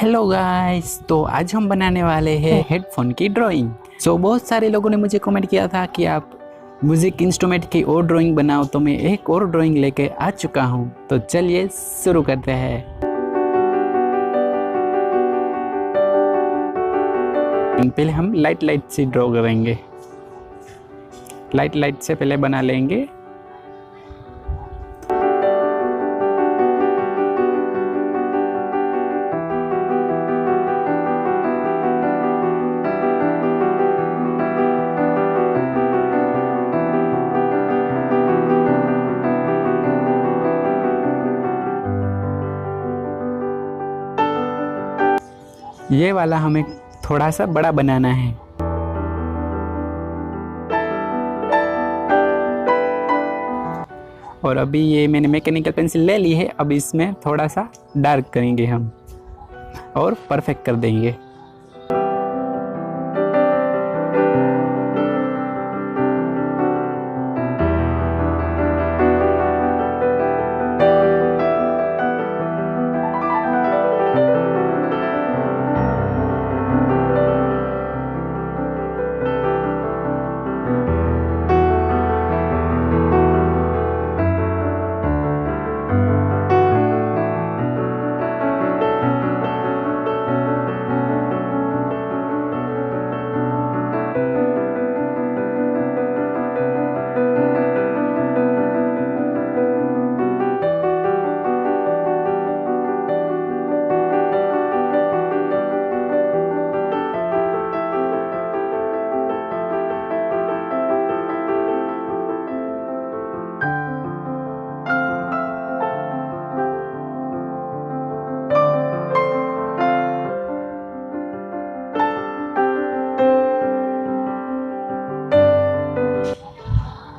Hello guys, तो आज हम बनाने वाले हैं हेडफोन की ड्राइंग। बहुत सारे लोगों ने मुझे कमेंट किया था कि आप म्यूजिक इंस्ट्रूमेंट की और ड्राइंग बनाओ, तो मैं एक और ड्राइंग लेके आ चुका हूँ। तो चलिए शुरू करते हैं। पहले हम लाइट से ड्रॉ करेंगे। लाइट से पहले बना लेंगे। ये वाला हमें थोड़ा सा बड़ा बनाना है। और अभी ये मैंने मैकेनिकल पेंसिल ले ली है। अब इसमें थोड़ा सा डार्क करेंगे हम और परफेक्ट कर देंगे।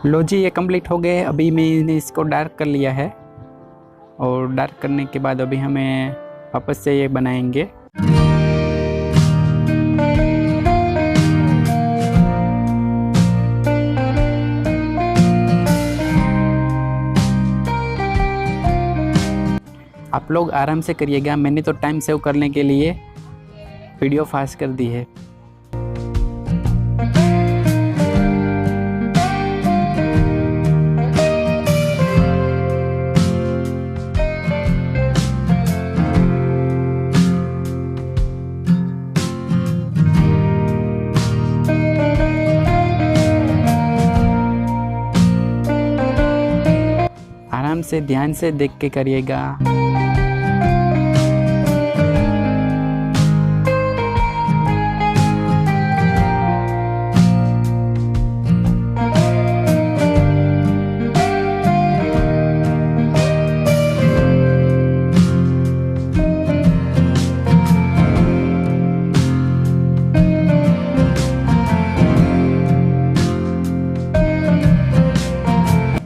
लो जी, ये कंप्लीट हो गए। अभी मैंने इसको डार्क कर लिया है और डार्क करने के बाद अभी हमें वापस से ये बनाएंगे। आप लोग आराम से करिएगा, मैंने तो टाइम सेव करने के लिए वीडियो फास्ट कर दी है। आराम से ध्यान से देख के करिएगा।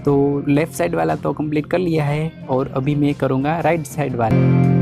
तो लेफ्ट साइड वाला तो कंप्लीट कर लिया है और अभी मैं करूँगा राइट साइड वाला।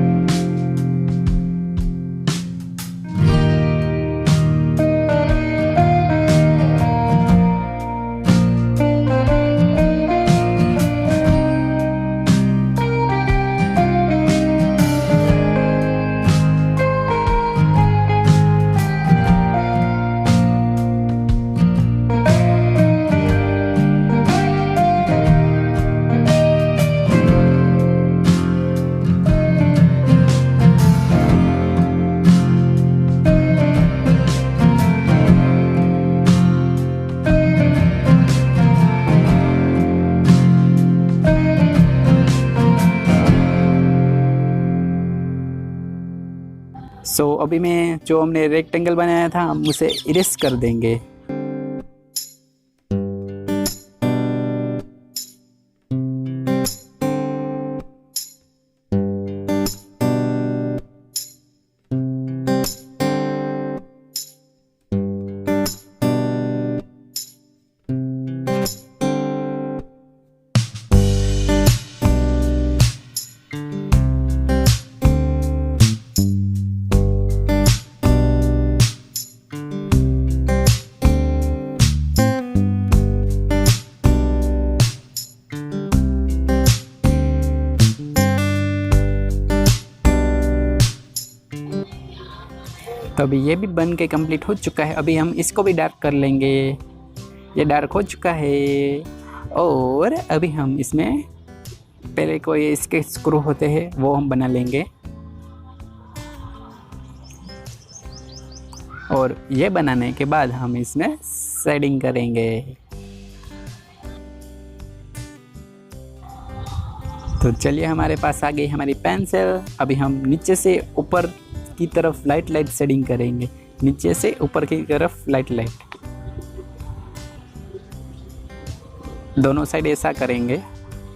अभी मैं जो हमने रेक्टेंगल बनाया था हम उसे इरेज कर देंगे। तो अभी ये भी बन के कंप्लीट हो चुका है। अभी हम इसको भी डार्क कर लेंगे। ये डार्क हो चुका है और अभी हम इसमें पहले कोई इसके स्क्रू होते हैं वो हम बना लेंगे और ये बनाने के बाद हम इसमें शेडिंग करेंगे। तो चलिए हमारे पास आ गई हमारी पेंसिल। अभी हम नीचे से ऊपर की तरफ लाइट शेडिंग करेंगे, नीचे से ऊपर की तरफ लाइट दोनों साइड ऐसा करेंगे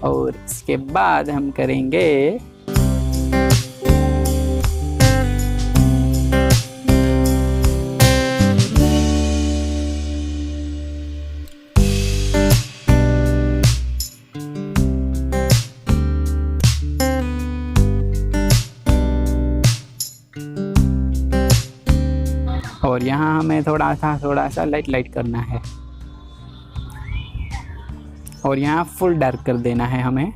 और इसके बाद हम करेंगे और यहाँ हमें थोड़ा सा लाइट करना है और यहाँ फुल डार्क कर देना है हमें।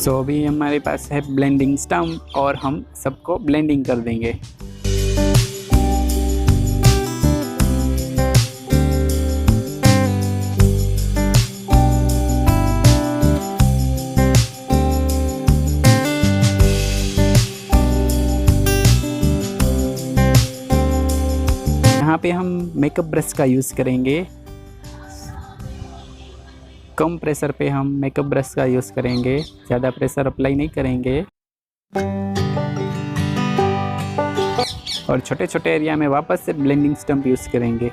सो अभी हमारे पास है ब्लेंडिंग स्टम्प और हम सबको ब्लेंडिंग कर देंगे। यहाँ पे हम मेकअप ब्रश का यूज़ करेंगे। कम प्रेशर पे हम मेकअप ब्रश का यूज़ करेंगे, ज़्यादा प्रेशर अप्लाई नहीं करेंगे और छोटे छोटे एरिया में वापस से ब्लेंडिंग स्टम्प यूज़ करेंगे।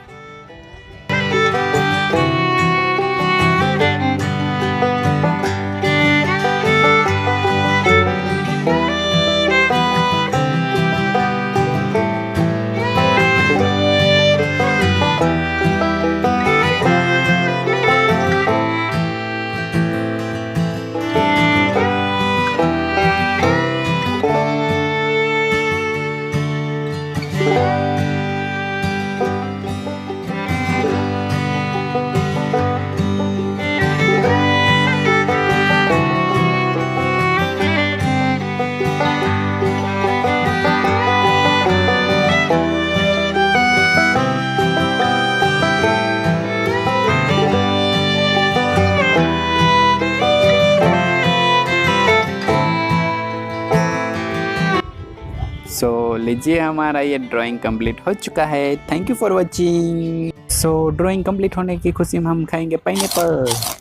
सो लीजिए हमारा ये ड्राइंग कंप्लीट हो चुका है। Thank you for watching. So drawing complete होने की खुशी में हम खाएंगे पाइनएप्पल।